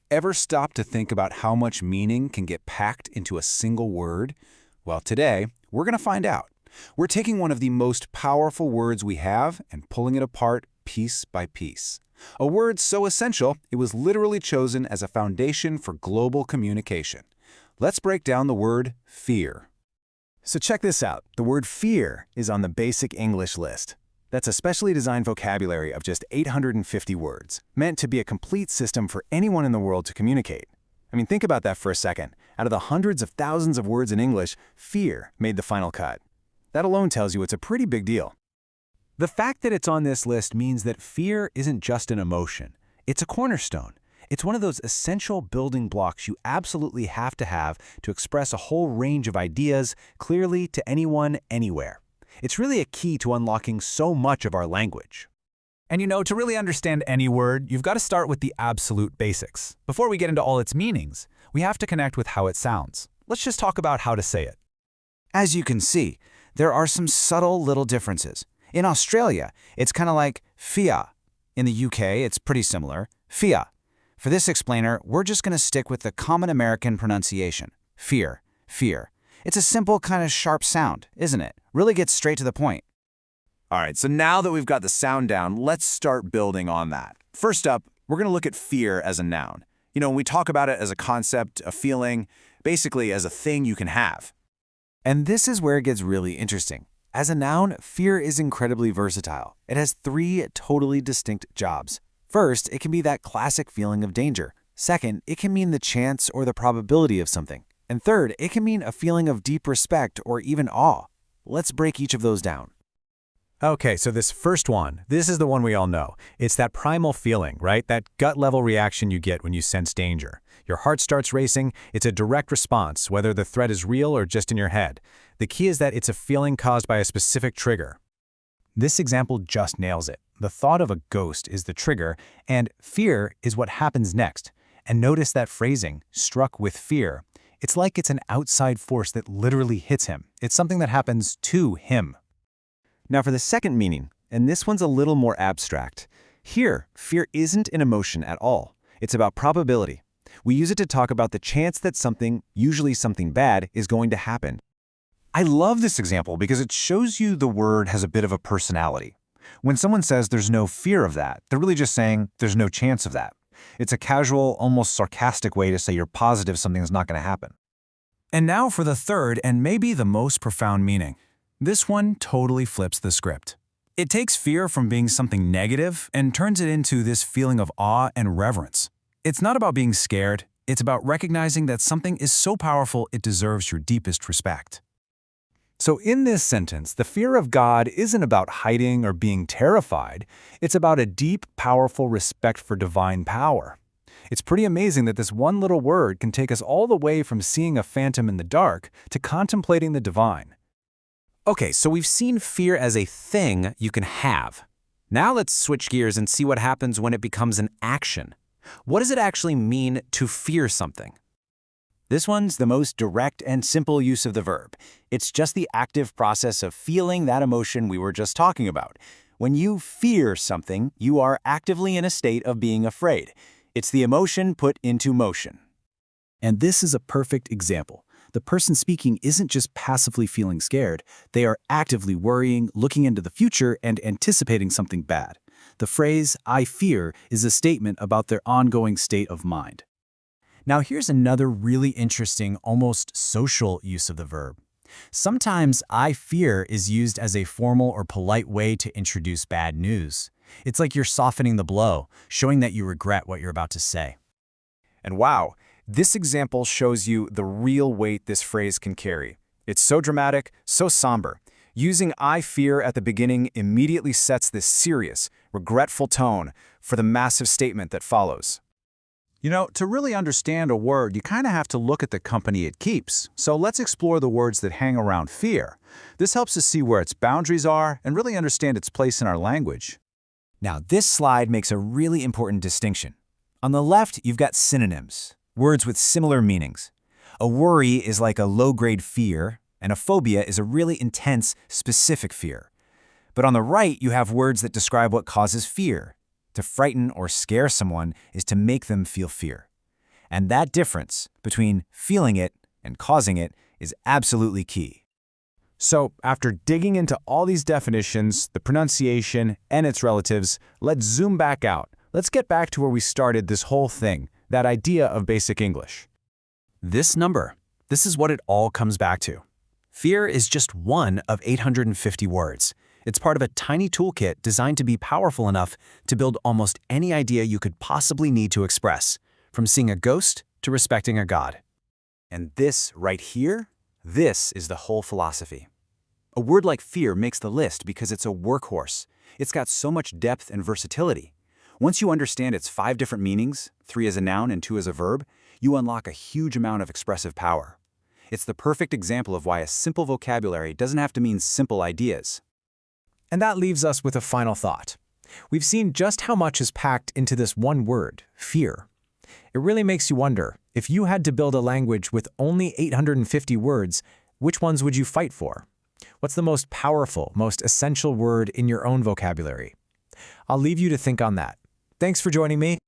Ever stop to think about how much meaning can get packed into a single word? Well, today, we're going to find out. We're taking one of the most powerful words we have and pulling it apart piece by piece. A word so essential, it was literally chosen as a foundation for global communication. Let's break down the word fear. So check this out. The word fear is on the basic English list. That's a specially designed vocabulary of just 850 words, meant to be a complete system for anyone in the world to communicate. I mean, think about that for a second. Out of the hundreds of thousands of words in English, fear made the final cut. That alone tells you it's a pretty big deal. The fact that it's on this list means that fear isn't just an emotion. It's a cornerstone. It's one of those essential building blocks you absolutely have to express a whole range of ideas clearly to anyone, anywhere. It's really a key to unlocking so much of our language. And to really understand any word, you've got to start with the absolute basics. Before we get into all its meanings, we have to connect with how it sounds. Let's just talk about how to say it. As you can see, there are some subtle little differences. In Australia, it's kind of like fia. In the UK, it's pretty similar, fia. For this explainer, we're just going to stick with the common American pronunciation, fear, fear. It's a simple kind of sharp sound, isn't it? Really gets straight to the point. All right, so now that we've got the sound down, let's start building on that. First up, we're going to look at fear as a noun. When we talk about it as a concept, a feeling, basically as a thing you can have. And this is where it gets really interesting. As a noun, fear is incredibly versatile. It has three totally distinct jobs. First, it can be that classic feeling of danger. Second, it can mean the chance or the probability of something. And third, it can mean a feeling of deep respect or even awe. Let's break each of those down. Okay, so this first one, this is the one we all know. It's that primal feeling, right? That gut-level reaction you get when you sense danger. Your heart starts racing. It's a direct response, whether the threat is real or just in your head. The key is that it's a feeling caused by a specific trigger. This example just nails it. The thought of a ghost is the trigger, and fear is what happens next. And notice that phrasing, struck with fear. It's like it's an outside force that literally hits him. It's something that happens to him. Now for the second meaning, and this one's a little more abstract. Here, fear isn't an emotion at all. It's about probability. We use it to talk about the chance that something, usually something bad, is going to happen. I love this example because it shows you the word has a bit of a personality. When someone says there's no fear of that, they're really just saying there's no chance of that. It's a casual, almost sarcastic way to say you're positive something's not going to happen. And now for the third and maybe the most profound meaning. This one totally flips the script. It takes fear from being something negative and turns it into this feeling of awe and reverence. It's not about being scared. It's about recognizing that something is so powerful it deserves your deepest respect. So in this sentence, the fear of God isn't about hiding or being terrified. It's about a deep, powerful respect for divine power. It's pretty amazing that this one little word can take us all the way from seeing a phantom in the dark to contemplating the divine. Okay, so we've seen fear as a thing you can have. Now let's switch gears and see what happens when it becomes an action. What does it actually mean to fear something? This one's the most direct and simple use of the verb. It's just the active process of feeling that emotion we were just talking about. When you fear something, you are actively in a state of being afraid. It's the emotion put into motion. And this is a perfect example. The person speaking isn't just passively feeling scared. They are actively worrying, looking into the future, and anticipating something bad. The phrase, "I fear," is a statement about their ongoing state of mind. Now here's another really interesting, almost social use of the verb. Sometimes "I fear" is used as a formal or polite way to introduce bad news. It's like you're softening the blow, showing that you regret what you're about to say. And wow, this example shows you the real weight this phrase can carry. It's so dramatic, so somber. Using "I fear" at the beginning immediately sets this serious, regretful tone for the massive statement that follows. To really understand a word, you kind of have to look at the company it keeps. So let's explore the words that hang around fear. This helps us see where its boundaries are and really understand its place in our language. Now, this slide makes a really important distinction. On the left, you've got synonyms, words with similar meanings. A worry is like a low-grade fear, and a phobia is a really intense, specific fear. But on the right, you have words that describe what causes fear. To frighten or scare someone is to make them feel fear. And that difference between feeling it and causing it is absolutely key. So, after digging into all these definitions, the pronunciation, and its relatives, let's zoom back out. Let's get back to where we started this whole thing, that idea of basic English. This number, this is what it all comes back to. Fear is just one of 850 words. It's part of a tiny toolkit designed to be powerful enough to build almost any idea you could possibly need to express, from seeing a ghost to respecting a god. And this right here, this is the whole philosophy. A word like fear makes the list because it's a workhorse. It's got so much depth and versatility. Once you understand its 5 different meanings, 3 as a noun and 2 as a verb, you unlock a huge amount of expressive power. It's the perfect example of why a simple vocabulary doesn't have to mean simple ideas. And that leaves us with a final thought. We've seen just how much is packed into this one word, fear. It really makes you wonder, if you had to build a language with only 850 words, which ones would you fight for? What's the most powerful, most essential word in your own vocabulary? I'll leave you to think on that. Thanks for joining me.